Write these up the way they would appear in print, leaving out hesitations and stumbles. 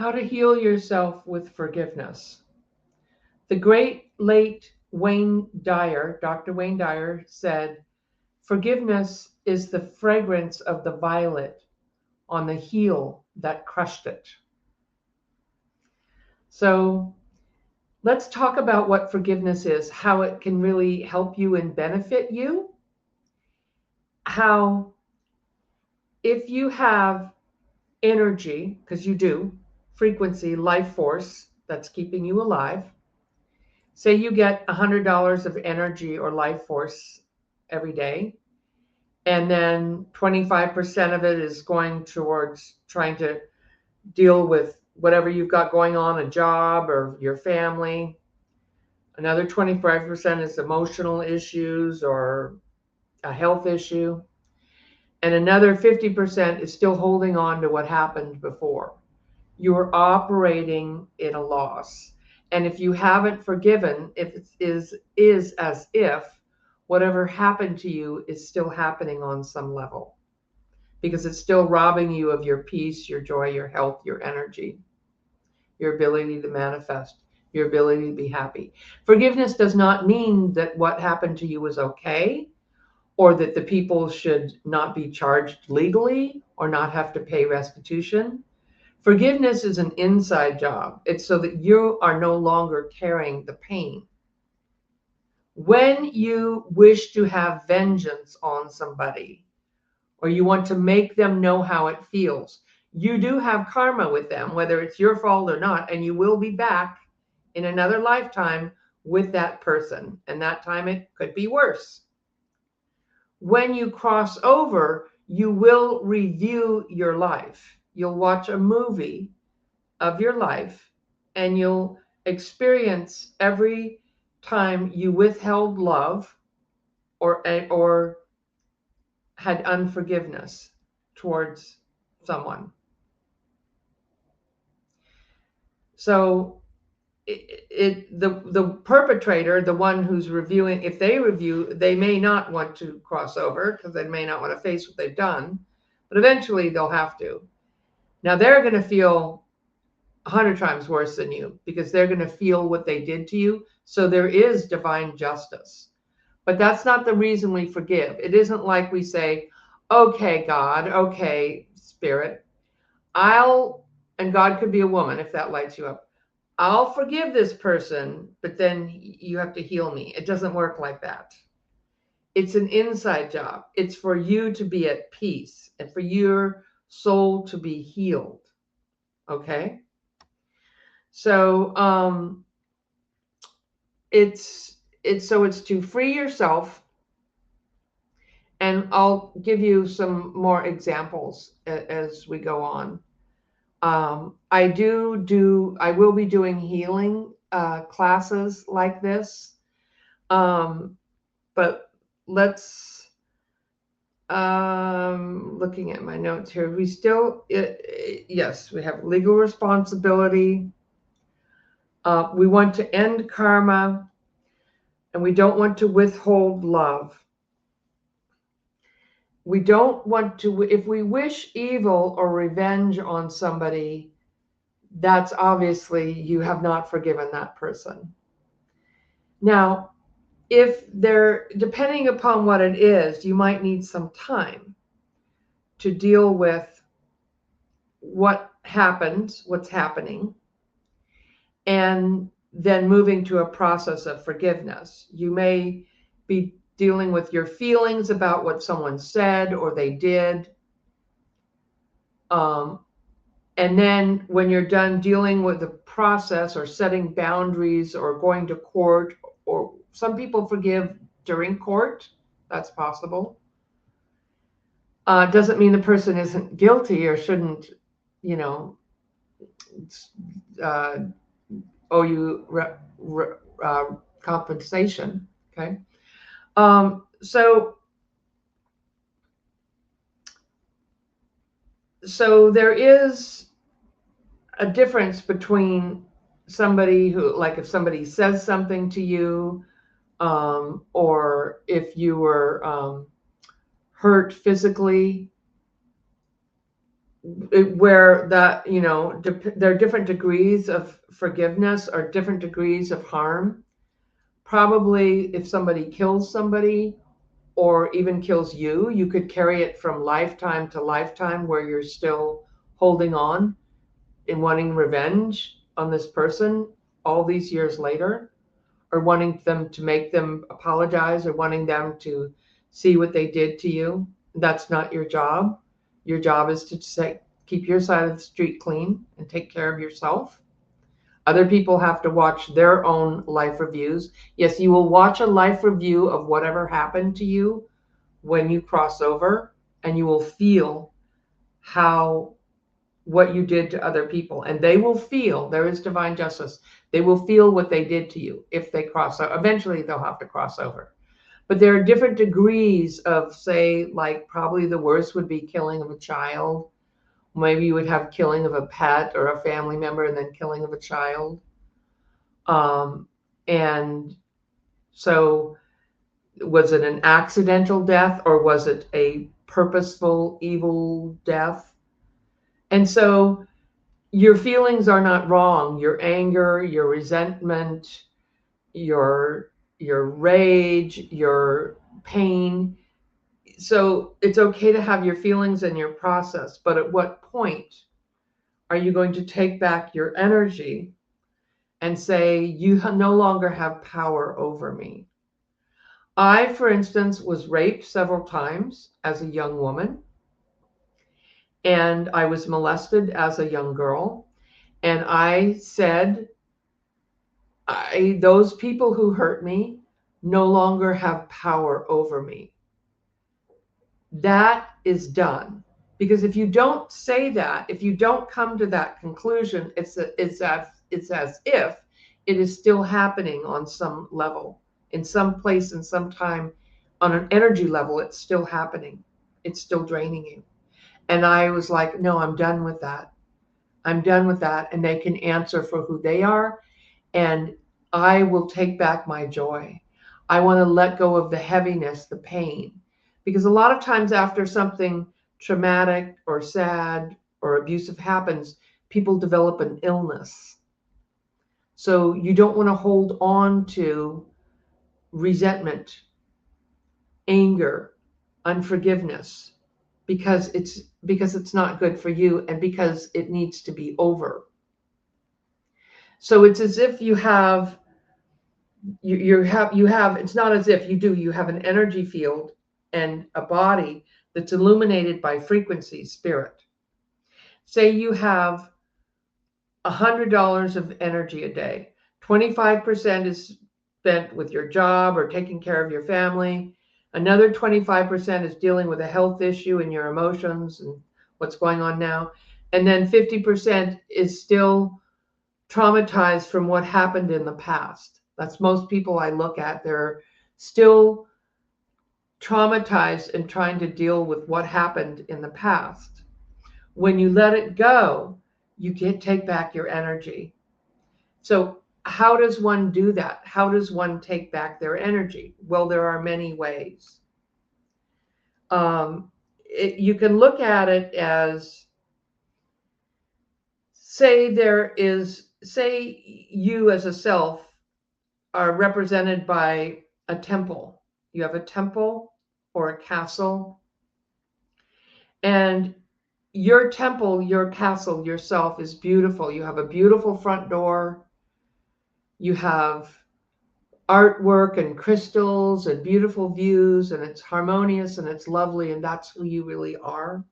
How to heal yourself with forgiveness. The great late Wayne Dyer, Dr. Wayne Dyer, said, "Forgiveness is the fragrance of the violet on the heel that crushed it." So let's talk about what forgiveness is, how it can really help you and benefit you. How, if you have energy, because you do, frequency, life force that's keeping you alive, say you get $100 of energy or life force every day, and then 25% of it is going towards trying to deal with whatever you've got going on, a job or your family. Another 25% is emotional issues or a health issue. And another 50% is still holding on to what happened before. You're operating in a loss. And if you haven't forgiven, if it is as if whatever happened to you is still happening on some level, because it's still robbing you of your peace, your joy, your health, your energy, your ability to manifest, your ability to be happy. Forgiveness does not mean that what happened to you was okay, or that the people should not be charged legally or not have to pay restitution. Forgiveness is an inside job. It's so that you are no longer carrying the pain. When you wish to have vengeance on somebody, or you want to make them know how it feels, you do have karma with them, whether it's your fault or not, and you will be back in another lifetime with that person. And that time it could be worse. When you cross over, you will review your life. You'll watch a movie of your life, and you'll experience every time you withheld love or had unforgiveness towards someone. So the perpetrator, the one who's reviewing, if they review, they may not want to cross over because they may not want to face what they've done, but eventually they'll have to. Now they're going to feel 100 times worse than you because they're going to feel what they did to you. So there is divine justice. But that's not the reason we forgive. It isn't like we say, okay, God, okay, Spirit, and God could be a woman if that lights you up. I'll forgive this person, but then you have to heal me. It doesn't work like that. It's an inside job. It's for you to be at peace and for your soul to be healed. Okay? So it's to free yourself, and I'll give you some more examples as we go on. I will be doing healing classes like this, but let's looking at my notes here. We still yes, we have legal responsibility. We want to end karma, and we don't want to withhold love. We don't want to, if we wish evil or revenge on somebody, that's obviously you have not forgiven that person. Now, if they're, depending upon what it is, you might need some time to deal with what happened, what's happening, and then moving to a process of forgiveness. You may be dealing with your feelings about what someone said or they did. And then when you're done dealing with the process or setting boundaries or going to court, or some people forgive during court, that's possible. Doesn't mean the person isn't guilty or shouldn't, owe you compensation. Okay. So there is a difference between somebody who, like if somebody says something to you, or if you were hurt physically, where that, there are different degrees of forgiveness or different degrees of harm. Probably if somebody kills somebody or even kills you, you could carry it from lifetime to lifetime where you're still holding on and wanting revenge on this person all these years later, or wanting them to make them apologize, or wanting them to see what they did to you. That's not your job. Your job is to say, keep your side of the street clean and take care of yourself. Other people have to watch their own life reviews. Yes, you will watch a life review of whatever happened to you when you cross over, and you will feel how what you did to other people, and they will feel, there is divine justice, they will feel what they did to you if they cross over. Eventually they'll have to cross over, but there are different degrees of, say, like probably the worst would be killing of a child. Maybe you would have killing of a pet or a family member and then killing of a child. And so was it an accidental death, or was it a purposeful evil death? And so your feelings are not wrong. Your anger, your resentment, your rage, your pain. So it's okay to have your feelings and your process, but at what point are you going to take back your energy and say, you no longer have power over me? I, for instance, was raped several times as a young woman, and I was molested as a young girl. And I said, those people who hurt me no longer have power over me. That is done. Because if you don't say that, if you don't come to that conclusion, it's as if it is still happening on some level, in some place, in some time, on an energy level, it's still happening. It's still draining you. And I was like, no, I'm done with that. I'm done with that. And they can answer for who they are. And I will take back my joy. I want to let go of the heaviness, the pain. Because a lot of times after something traumatic or sad or abusive happens, people develop an illness. So you don't want to hold on to resentment, anger, unforgiveness, because it's not good for you, and because it needs to be over. So it's as if you have it's not as if you have an energy field and a body that's illuminated by frequency, spirit. Say you have $100 of energy a day. 25% is spent with your job or taking care of your family. Another 25% is dealing with a health issue and your emotions and what's going on now. And then 50% is still traumatized from what happened in the past. That's most people I look at. They're still traumatized and trying to deal with what happened in the past. When you let it go, you can take back your energy. So how does one do that? How does one take back their energy? Well, there are many ways. You can look at it as, say you as a self are represented by a temple. You have a temple or a castle, and your temple, your castle, yourself is beautiful. You have a beautiful front door. You have artwork and crystals and beautiful views, and it's harmonious and it's lovely, and that's who you really are.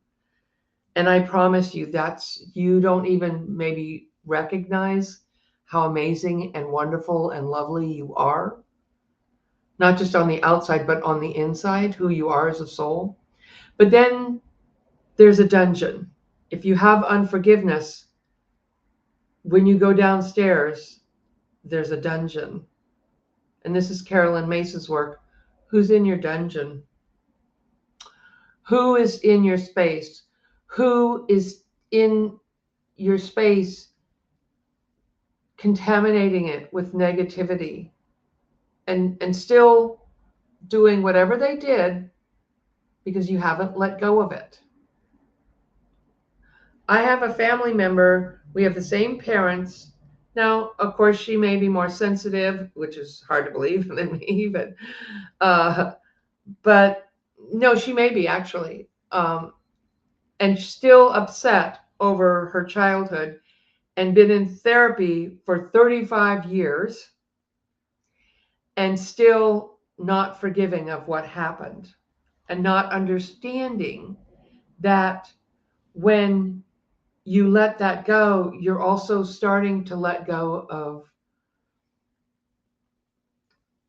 And I promise you, you don't even maybe recognize how amazing and wonderful and lovely you are. Not just on the outside, but on the inside, who you are as a soul. But then there's a dungeon. If you have unforgiveness, when you go downstairs, there's a dungeon. And this is Carolyn Mace's work. Who's in your dungeon? Who is in your space? Who is in your space contaminating it with negativity and still doing whatever they did because you haven't let go of it? I have a family member, we have the same parents. Now, of course, she may be more sensitive, which is hard to believe than me even. Uh, but no, she may be actually. And still upset over her childhood and been in therapy for 35 years and still not forgiving of what happened and not understanding that when you let that go, you're also starting to let go of,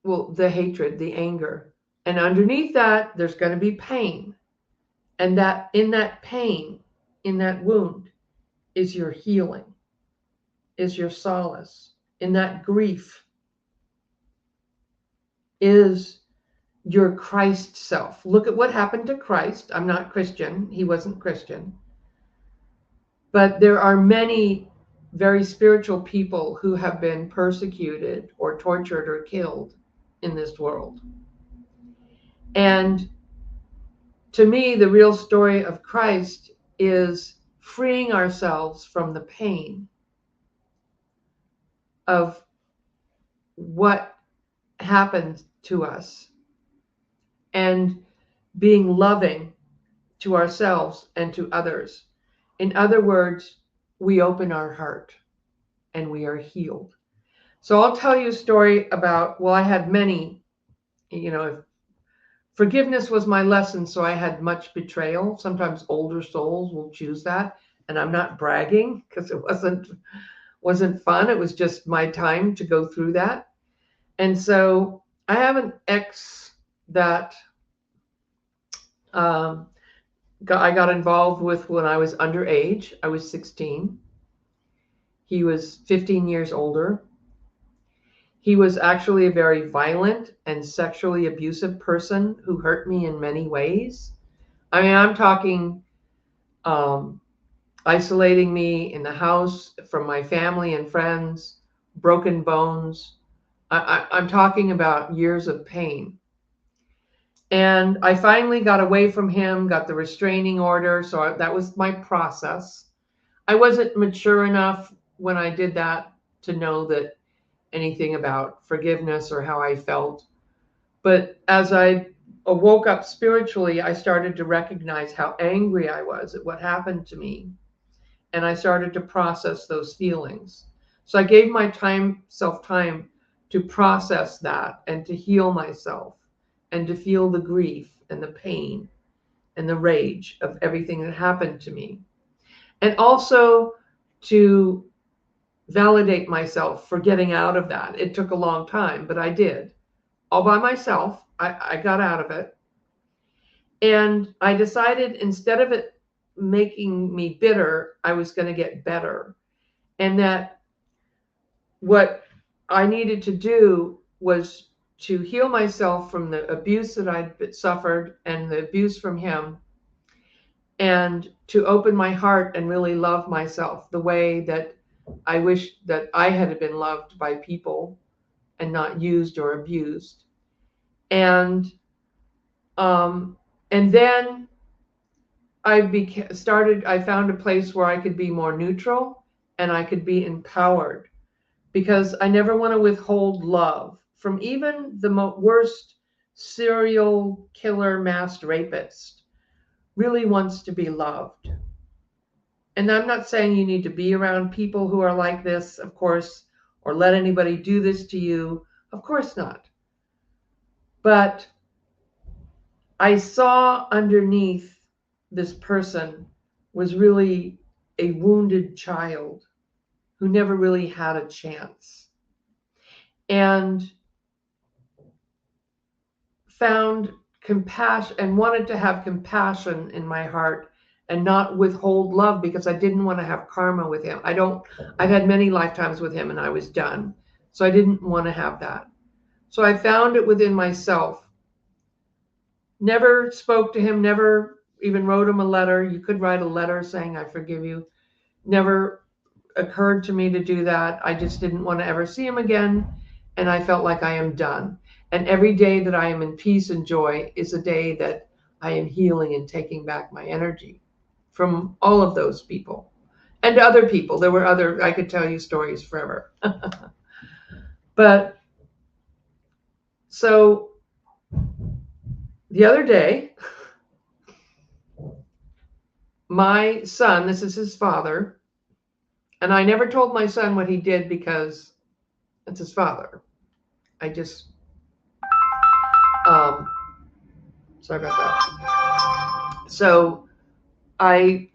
well, the hatred, the anger. And underneath that, there's going to be pain. And that in that pain, in that wound, is your healing, is your solace. In that grief is your Christ self. Look at what happened to Christ. I'm not Christian. He wasn't Christian. But there are many very spiritual people who have been persecuted or tortured or killed in this world. And to me, the real story of Christ is freeing ourselves from the pain of what happened to us and being loving to ourselves and to others. In other words, we open our heart and we are healed. So I'll tell you a story about, well, I had many, forgiveness was my lesson, so I had much betrayal. Sometimes older souls will choose that, and I'm not bragging because it wasn't fun. It was just my time to go through that. And so I have an ex that I got involved with when I was underage. I was 16. He was 15 years older. He was actually a very violent and sexually abusive person who hurt me in many ways. I mean, I'm talking isolating me in the house from my family and friends, broken bones. I'm talking about years of pain. And I finally got away from him, got the restraining order. So that was my process. I wasn't mature enough when I did that to know that anything about forgiveness or how I felt. But as I woke up spiritually, I started to recognize how angry I was at what happened to me. And I started to process those feelings. So I gave myself time to process that and to heal myself and to feel the grief and the pain and the rage of everything that happened to me. And also to validate myself for getting out of that. It took a long time, but I did. All by myself, I got out of it. And I decided instead of it making me bitter, I was going to get better. And that what I needed to do was to heal myself from the abuse that I'd suffered and the abuse from him, and to open my heart and really love myself the way that I wish that I had been loved by people and not used or abused. And then I found a place where I could be more neutral and I could be empowered, because I never want to withhold love from even the worst serial killer mass rapist. Really wants to be loved. And I'm not saying you need to be around people who are like this, of course, or let anybody do this to you. Of course not. But I saw underneath this person was really a wounded child who never really had a chance. And found compassion and wanted to have compassion in my heart and not withhold love, because I didn't want to have karma with him. I've had many lifetimes with him and I was done. So I didn't want to have that. So I found it within myself. Never spoke to him, never even wrote him a letter. You could write a letter saying, I forgive you. Never occurred to me to do that. I just didn't want to ever see him again. And I felt like I am done. And every day that I am in peace and joy is a day that I am healing and taking back my energy. from all of those people and other people. There were other, I could tell you stories forever. But so the other day, my son, this is his father, and I never told my son what he did because it's his father. I just, sorry about that. So sorry,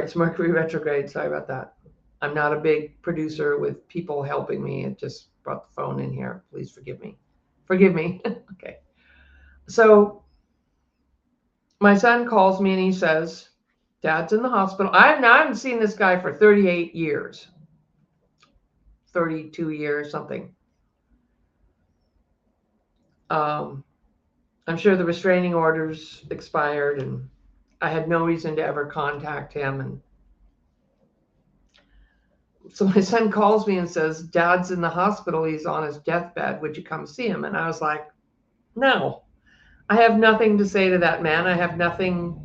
it's Mercury retrograde. Sorry about that. I'm not a big producer with people helping me. It just brought the phone in here. Please forgive me. Forgive me. Okay. So my son calls me and he says, Dad's in the hospital. I haven't seen this guy for 38 years, 32 years, something. I'm sure the restraining orders expired and I had no reason to ever contact him. And so my son calls me and says, Dad's in the hospital. He's on his deathbed. Would you come see him? And I was like, no, I have nothing to say to that man. I have nothing.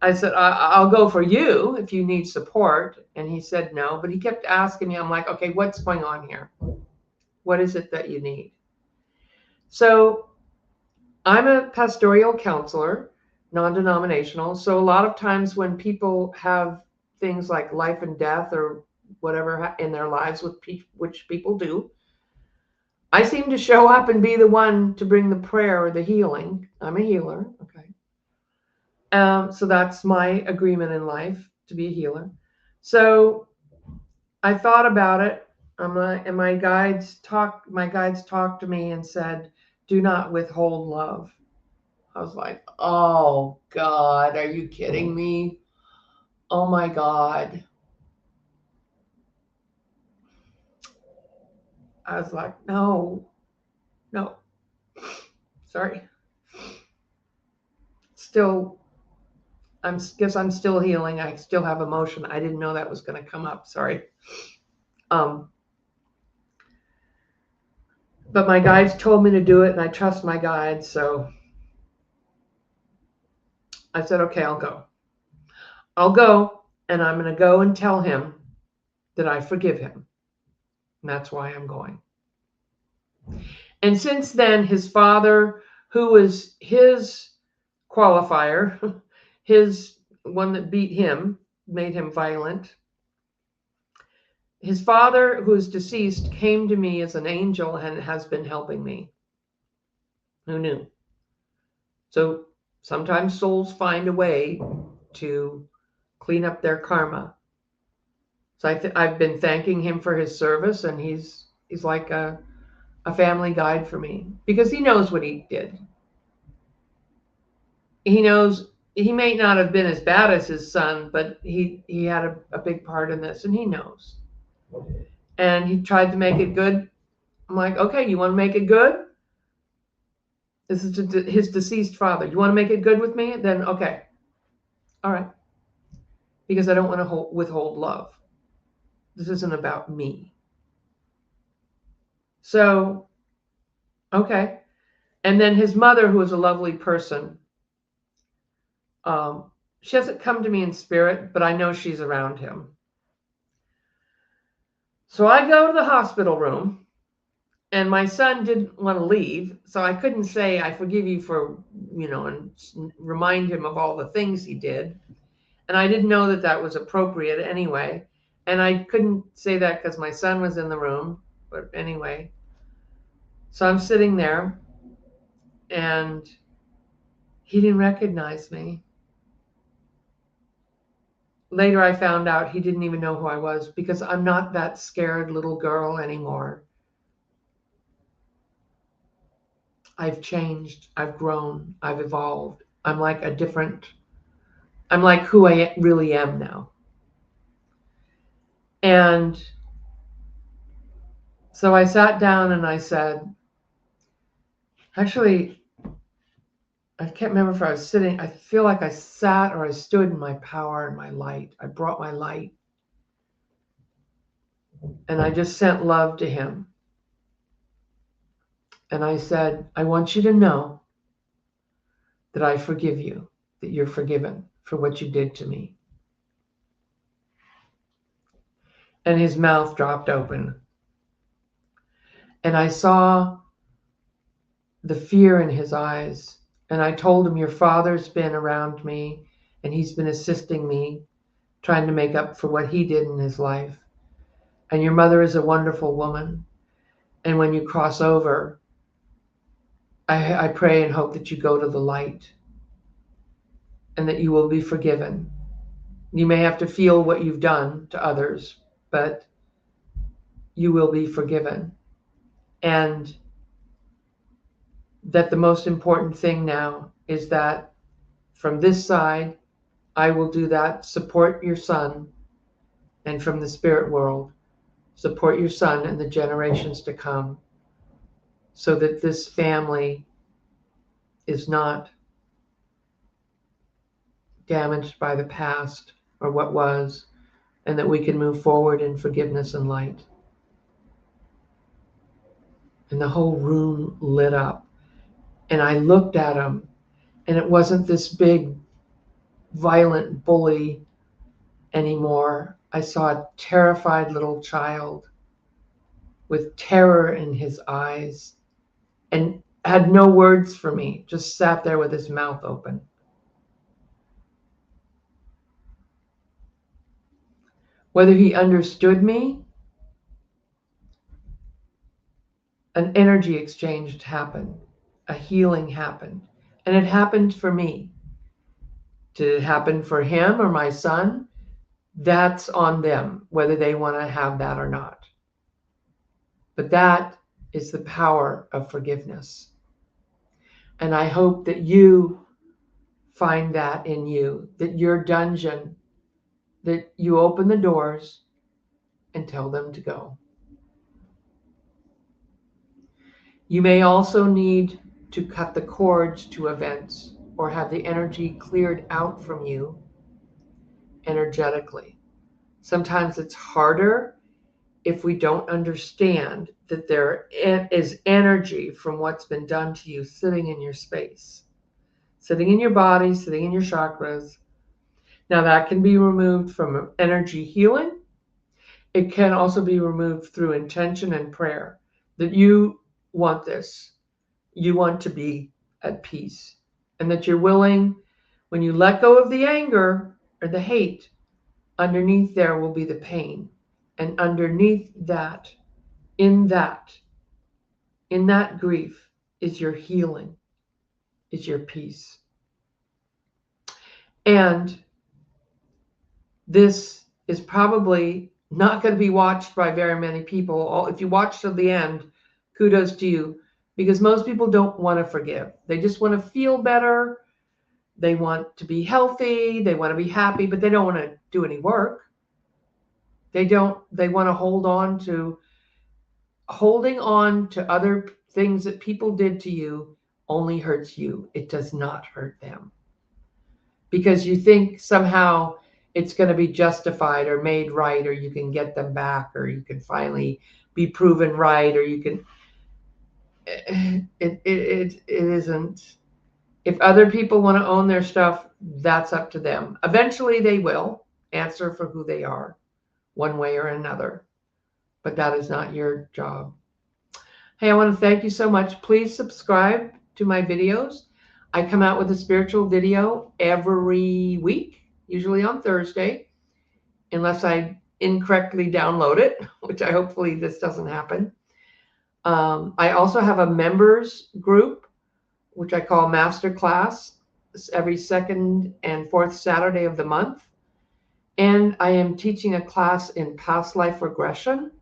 I said, I'll go for you if you need support. And he said, no, but he kept asking me. I'm like, okay, what's going on here? What is it that you need? So I'm a pastoral counselor, non-denominational. So a lot of times when people have things like life and death or whatever in their lives, which people do, I seem to show up and be the one to bring the prayer or the healing. I'm a healer. Okay. So that's my agreement in life, to be a healer. So I thought about it. And my guides talked to me and said, do not withhold love. I was like, oh God, are you kidding me? Oh my God. I was like, no, sorry. Still, guess I'm still healing. I still have emotion. I didn't know that was going to come up. Sorry. But my guides told me to do it and I trust my guides. So I said, okay, I'll go. And I'm going to go and tell him that I forgive him. And that's why I'm going. And since then, his father, who was his qualifier, his one that beat him, made him violent. His father, who's deceased, came to me as an angel and has been helping me. Who knew? So sometimes souls find a way to clean up their karma. So I've been thanking him for his service, and he's like a family guide for me because he knows what he did. He knows he may not have been as bad as his son, but he had a big part in this, and he knows. And he tried to make it good. I'm like, okay, you want to make it good? This is his deceased father. You want to make it good with me? Then okay. All right. Because I don't want to withhold love. This isn't about me. So, okay. And then his mother, who is a lovely person, she hasn't come to me in spirit, but I know she's around him. So I go to the hospital room, and my son didn't want to leave, so I couldn't say, I forgive you for, and remind him of all the things he did. And I didn't know that was appropriate anyway. And I couldn't say that because my son was in the room. But anyway, so I'm sitting there, and he didn't recognize me. Later, I found out he didn't even know who I was because I'm not that scared little girl anymore. I've changed. I've grown. I've evolved. I'm like who I really am now. And so I sat down and I said, actually, I can't remember if I was sitting. I feel like I sat or I stood in my power and my light. I brought my light. And I just sent love to him. And I said, I want you to know that I forgive you, that you're forgiven for what you did to me. And his mouth dropped open. And I saw the fear in his eyes. And I told him, your father's been around me and he's been assisting me, trying to make up for what he did in his life. And your mother is a wonderful woman. And when you cross over, I pray and hope that you go to the light and that you will be forgiven. You may have to feel what you've done to others, but you will be forgiven. And that the most important thing now is that from this side, I will do that, support your son, and from the spirit world, support your son and the generations to come, so that this family is not damaged by the past or what was, and that we can move forward in forgiveness and light. And the whole room lit up. And I looked at him, and it wasn't this big, violent bully anymore. I saw a terrified little child with terror in his eyes and had no words for me, just sat there with his mouth open. Whether he understood me, an energy exchange happened, a healing happened, and it happened for me. Did it happen for him or my son? That's on them, whether they want to have that or not. But that is the power of forgiveness. And I hope that you find that in you, that your dungeon, that you open the doors and tell them to go. You may also need to cut the cords to events or have the energy cleared out from you energetically. Sometimes it's harder if we don't understand that there is energy from what's been done to you sitting in your space, sitting in your body, sitting in your chakras. Now that can be removed from energy healing. It can also be removed through intention and prayer, that you want this. You want to be at peace, and that you're willing, when you let go of the anger or the hate, underneath there will be the pain. And underneath that, in that grief is your healing, is your peace. And this is probably not going to be watched by very many people. If you watch till the end, kudos to you, because most people don't want to forgive. They just want to feel better. They want to be healthy. They want to be happy, but they don't want to do any work. They want to holding on to other things that people did to you only hurts you. It does not hurt them. Because you think somehow it's going to be justified or made right, or you can get them back, or you can finally be proven right, or you can. It isn't. If other people want to own their stuff, that's up to them. Eventually they will answer for who they are, one way or another. But that is not your job. Hey, I want to thank you so much. Please subscribe to my videos. I come out with a spiritual video every week, usually on Thursday, unless I incorrectly download it, which hopefully this doesn't happen. I also have a members group, which I call Masterclass, every second and fourth Saturday of the month. And I am teaching a class in past life regression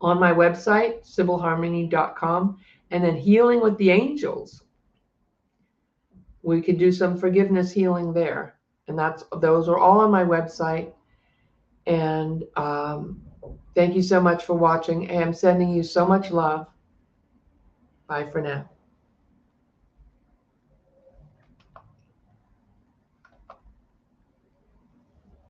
on my website, sibylharmony.com, and then healing with the angels. We could do some forgiveness healing there. And those are all on my website. And thank you so much for watching. I am sending you so much love. Bye for now.